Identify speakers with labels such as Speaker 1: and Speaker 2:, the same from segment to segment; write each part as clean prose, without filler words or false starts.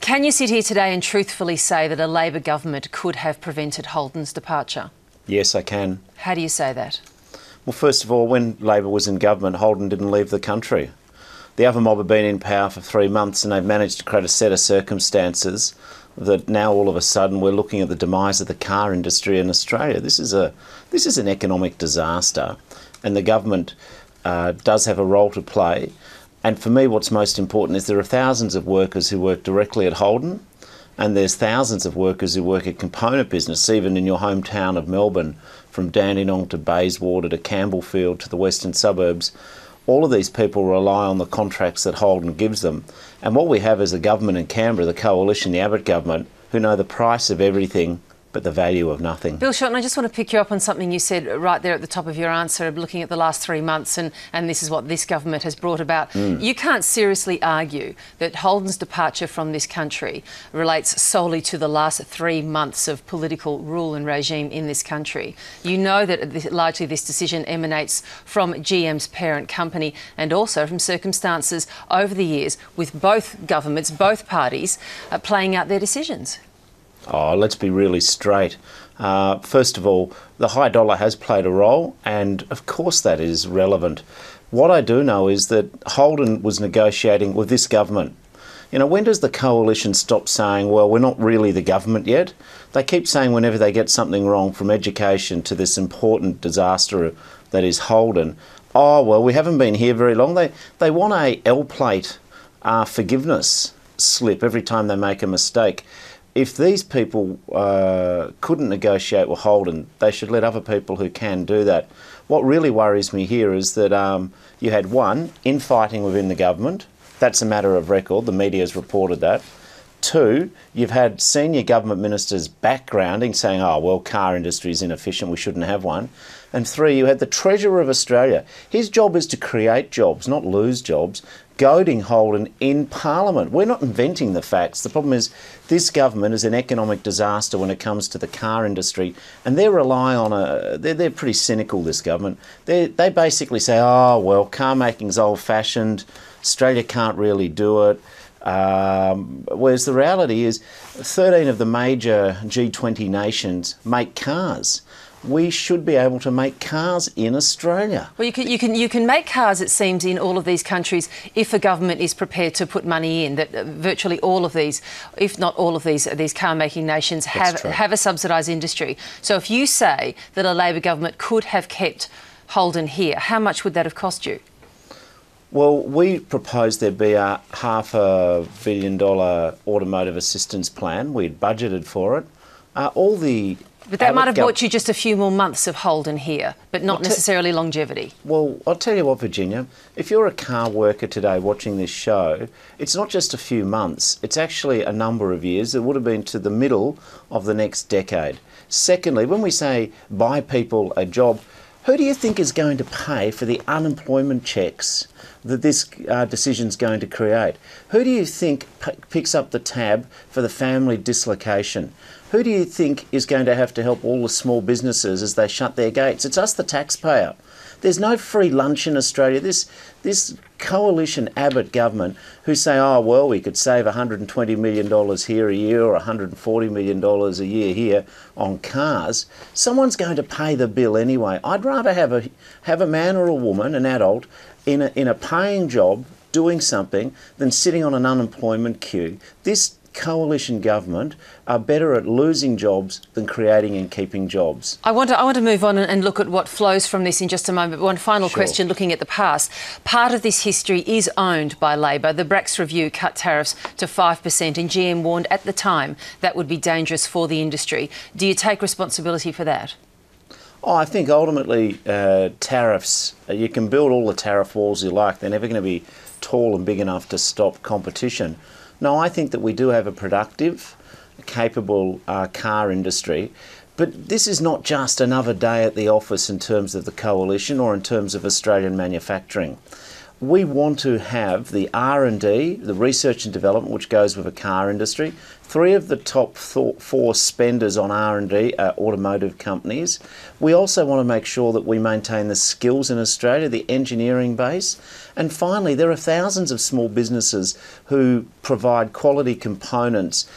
Speaker 1: Can you sit here today and truthfully say that a Labor government could have prevented Holden's departure?
Speaker 2: Yes, I can.
Speaker 1: How do you say that?
Speaker 2: Well, first of all, when Labor was in government, Holden didn't leave the country. The other mob have been in power for 3 months and they've managed to create a set of circumstances that now all of a sudden we're looking at the demise of the car industry in Australia. This is an economic disaster, and the government does have a role to play. And for me, what's most important is there are thousands of workers who work directly at Holden, and there's thousands of workers who work at component business, even in your hometown of Melbourne, from Dandenong to Bayswater to Campbellfield to the western suburbs. All of these people rely on the contracts that Holden gives them. And what we have is a government in Canberra, the coalition, the Abbott government, who know the price of everything but the value of nothing.
Speaker 1: Bill Shorten, I just want to pick you up on something you said right there at the top of your answer, looking at the last 3 months, and this is what this government has brought about. You can't seriously argue that Holden's departure from this country relates solely to the last 3 months of political rule and regime in this country. You know that largely this decision emanates from GM's parent company and also from circumstances over the years with both governments, both parties, playing out their decisions.
Speaker 2: Oh, let's be really straight. First of all, the high dollar has played a role, and of course that is relevant. What I do know is that Holden was negotiating with this government. You know, when does the coalition stop saying, well, we're not really the government yet? They keep saying whenever they get something wrong, from education to this important disaster that is Holden, oh, well, we haven't been here very long. They want a L-plate forgiveness slip every time they make a mistake. If these people couldn't negotiate with Holden, they should let other people who can do that. What really worries me here is that you had one, infighting within the government. That's a matter of record. The media's reported that. Two, you've had senior government ministers backgrounding, saying, oh, well, car industry is inefficient, we shouldn't have one. And three, you had the Treasurer of Australia. His job is to create jobs, not lose jobs, goading Holden in Parliament. We're not inventing the facts. The problem is this government is an economic disaster when it comes to the car industry, and they rely on they're pretty cynical, this government. They basically say, oh, well, car making's old-fashioned, Australia can't really do it. Whereas the reality is 13 of the major G20 nations make cars. We should be able to make cars in Australia. Well,
Speaker 1: you can make cars, it seems, in all of these countries if a government is prepared to put money in. That virtually all of these, if not all of these car-making nations have a subsidised industry. So if you say that a Labor government could have kept Holden here, how much would that have cost you?
Speaker 2: Well, we proposed there'd be a $500 million automotive assistance plan. We'd budgeted for it.
Speaker 1: But that might have bought you just a few more months of Holden here, but not necessarily longevity.
Speaker 2: Well, I'll tell you what, Virginia, if you're a car worker today watching this show, it's not just a few months, it's actually a number of years. It would have been to the middle of the next decade. Secondly, when we say buy people a job, who do you think is going to pay for the unemployment checks that this decision's going to create? Who do you think picks up the tab for the family dislocation? Who do you think is going to have to help all the small businesses as they shut their gates? It's us, the taxpayer. There's no free lunch in Australia. This coalition Abbott government who say, oh, well, we could save $120 million here a year or $140 million a year here on cars. Someone's going to pay the bill anyway. I'd rather have a man or a woman, an adult, in a paying job doing something than sitting on an unemployment queue. This coalition government are better at losing jobs than creating and keeping jobs. I want
Speaker 1: to move on and look at what flows from this in just a moment. One final question, looking at the past. Part of this history is owned by Labor. The Brax review cut tariffs to 5%, and GM warned at the time that would be dangerous for the industry. Do you take responsibility for that?
Speaker 2: Oh, I think ultimately tariffs, you can build all the tariff walls you like. They're never going to be tall and big enough to stop competition. No, I think that we do have a productive, capable car industry, but this is not just another day at the office in terms of the coalition or in terms of Australian manufacturing. we want to have the R&D, the research and development, which goes with a car industry. 3 of the top 4 spenders on R&D are automotive companies. We also want to make sure that we maintain the skills in Australia, the engineering base. And finally, there are thousands of small businesses who provide quality components.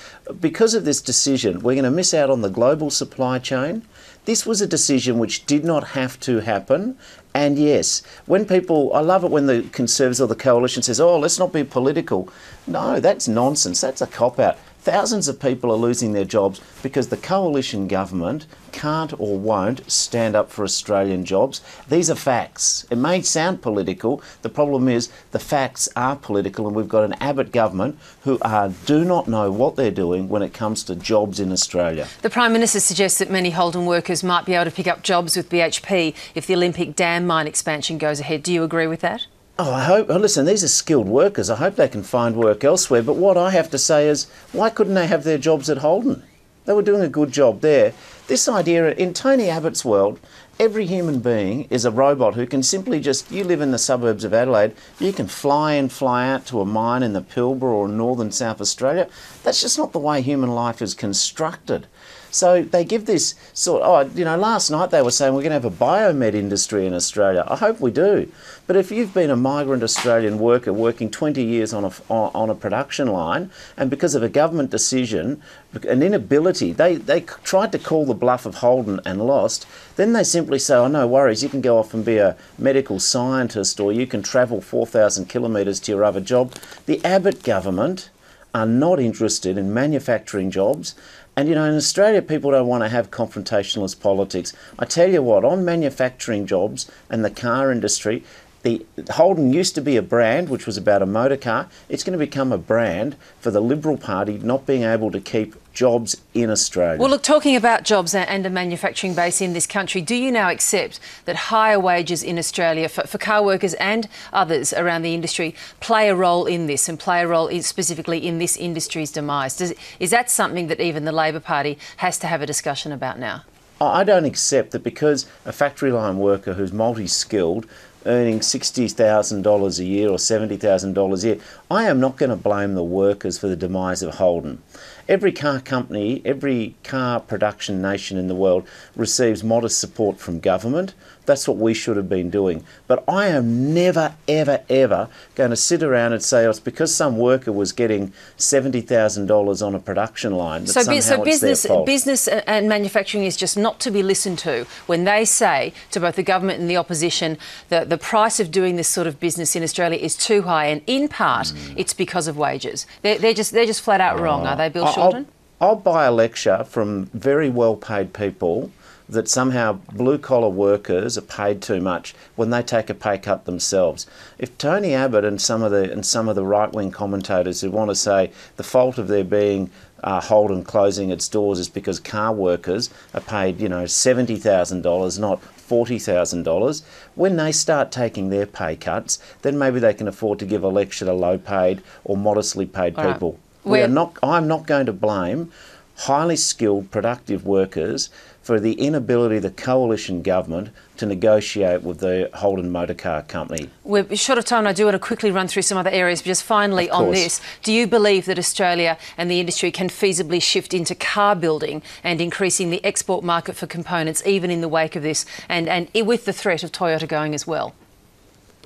Speaker 2: Because of this decision, we're going to miss out on the global supply chain. This was a decision which did not have to happen. And yes, when people, I love it when the Conservatives or the Coalition says, oh, let's not be political. No, that's nonsense. That's a cop-out. Thousands of people are losing their jobs because the Coalition government can't or won't stand up for Australian jobs. These are facts. It may sound political. The problem is the facts are political, and we've got an Abbott government who do not know what they're doing when it comes to jobs in Australia.
Speaker 1: The Prime Minister suggests that many Holden workers might be able to pick up jobs with BHP if the Olympic Dam mine expansion goes ahead. Do you agree with that?
Speaker 2: Oh, I hope. Oh, listen, these are skilled workers. I hope they can find work elsewhere. But what I have to say is, why couldn't they have their jobs at Holden? They were doing a good job there. This idea, in Tony Abbott's world, every human being is a robot who can simply just, you live in the suburbs of Adelaide, you can fly in, fly out to a mine in the Pilbara or northern South Australia. That's just not the way human life is constructed. So they give this sort last night they were saying we're going to have a biomed industry in Australia. I hope we do. But if you've been a migrant Australian worker working 20 years on a production line, and because of a government decision, an inability, they tried to call the bluff of Holden and lost, then they simply say, oh, no worries, you can go off and be a medical scientist, or you can travel 4,000 kilometres to your other job. The Abbott government are not interested in manufacturing jobs. And, in Australia, people don't want to have confrontationalist politics. I tell you what, on manufacturing jobs and the car industry, the Holden used to be a brand, which was about a motor car. It's going to become a brand for the Liberal Party not being able to keep jobs in Australia.
Speaker 1: Well, look, talking about jobs and a manufacturing base in this country, do you now accept that higher wages in Australia for car workers and others around the industry play a role in this and play a role specifically in this industry's demise? Is that something that even the Labor Party has to have a discussion about now?
Speaker 2: I don't accept that because a factory line worker who's multi-skilled earning $60,000 a year or $70,000 a year, I am not going to blame the workers for the demise of Holden. Every car company, every car production nation in the world receives modest support from government. That's what we should have been doing. But I am never, ever, ever going to sit around and say, oh, it's because some worker was getting $70,000 on a production line that somehow it's their fault.
Speaker 1: Business and manufacturing is just not to be listened to when they say to both the government and the opposition that the price of doing this sort of business in Australia is too high, and in part it's because of wages. They're just flat out wrong, are they, Bill Shorten?
Speaker 2: I'll buy a lecture from very well-paid people that somehow blue-collar workers are paid too much when they take a pay cut themselves. If Tony Abbott and some of the right-wing commentators who want to say the fault of there being Holden closing its doors is because car workers are paid, $70,000, not $40,000, when they start taking their pay cuts, then maybe they can afford to give a lecture to low-paid or modestly paid people. I'm not going to blame highly skilled, productive workers for the inability of the coalition government to negotiate with the Holden Motor Car Company.
Speaker 1: We're short of time, and I do want to quickly run through some other areas, but just finally on this, do you believe that Australia and the industry can feasibly shift into car building and increasing the export market for components, even in the wake of this, and with the threat of Toyota going as well?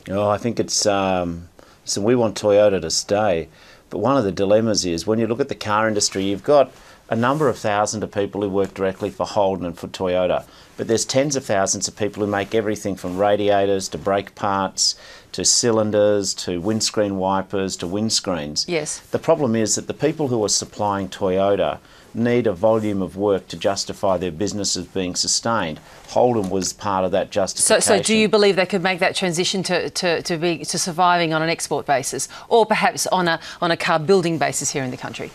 Speaker 2: Oh, I think it's... so we want Toyota to stay, but one of the dilemmas is when you look at the car industry, you've got a number of thousands of people who work directly for Holden and for Toyota, but there's tens of thousands of people who make everything from radiators to brake parts to cylinders to windscreen wipers to windscreens.
Speaker 1: Yes.
Speaker 2: The problem is that the people who are supplying Toyota need a volume of work to justify their businesses being sustained. Holden was part of that justification.
Speaker 1: So do you believe they could make that transition to surviving on an export basis, or perhaps on a car building basis here in the country?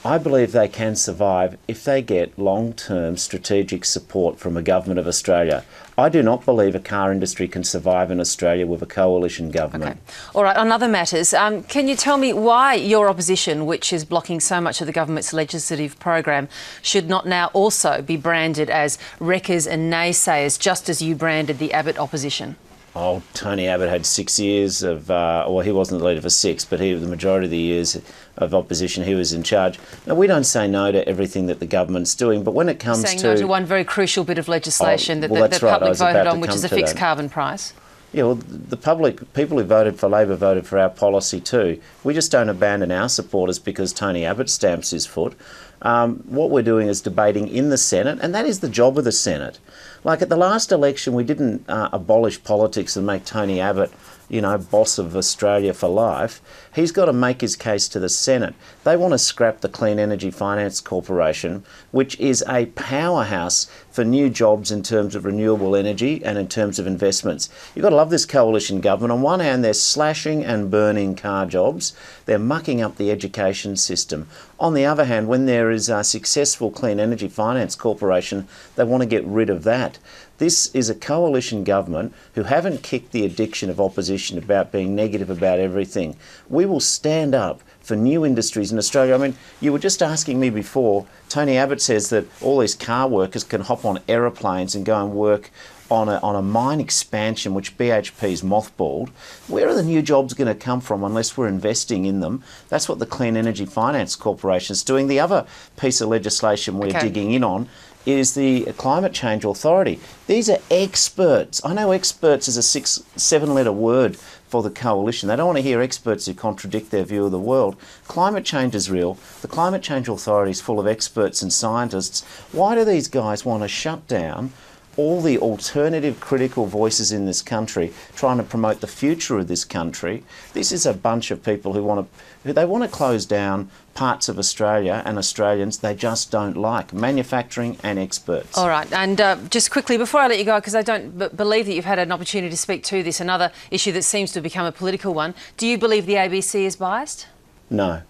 Speaker 2: I believe they can survive if they get long-term strategic support from a government of Australia. I do not believe a car industry can survive in Australia with a coalition government.
Speaker 1: Okay. All right, on other matters, can you tell me why your opposition, which is blocking so much of the government's legislative program, should not now also be branded as wreckers and naysayers, just as you branded the Abbott opposition?
Speaker 2: Oh, Tony Abbott had 6 years of, well, he wasn't the leader for 6, but the majority of the years of opposition, he was in charge. Now, we don't say no to everything that the government's doing, but when it comes
Speaker 1: saying no to one very crucial bit of legislation that the
Speaker 2: right,
Speaker 1: public voted on, which is a fixed carbon price.
Speaker 2: Yeah, well, the public, people who voted for Labor voted for our policy too. We just don't abandon our supporters because Tony Abbott stamps his foot. What we're doing is debating in the Senate, and that is the job of the Senate. Like at the last election, we didn't abolish politics and make Tony Abbott, you know, boss of Australia for life. He's got to make his case to the Senate. They want to scrap the Clean Energy Finance Corporation, which is a powerhouse for new jobs in terms of renewable energy and in terms of investments. You've got to love this coalition government. On one hand, they're slashing and burning car jobs. They're mucking up the education system. On the other hand, when there is a successful Clean Energy Finance Corporation, they want to get rid of that. This is a coalition government who haven't kicked the addiction of opposition about being negative about everything. We will stand up for new industries in Australia. I mean, you were just asking me before, Tony Abbott says that all these car workers can hop on aeroplanes and go and work on a mine expansion which BHP's mothballed. Where are the new jobs going to come from unless we're investing in them? That's what the Clean Energy Finance Corporation is doing. The other piece of legislation we're digging in on is the Climate Change Authority. These are experts. I know experts is a 7-letter word for the coalition. They don't want to hear experts who contradict their view of the world. Climate change is real. The Climate Change Authority is full of experts and scientists. Why do these guys want to shut down all the alternative critical voices in this country, trying to promote the future of this country? This is a bunch of people who want to close down parts of Australia and Australians they just don't like, manufacturing and experts.
Speaker 1: All right, and just quickly, before I let you go, because I don't believe that you've had an opportunity to speak to this, another issue that seems to have become a political one, do you believe the ABC is biased?
Speaker 2: No.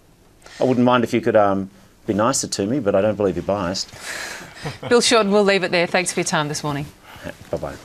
Speaker 2: I wouldn't mind if you could be nicer to me, but I don't believe you're biased.
Speaker 1: Bill Shorten, we'll leave it there. Thanks for your time this morning.
Speaker 2: Bye-bye.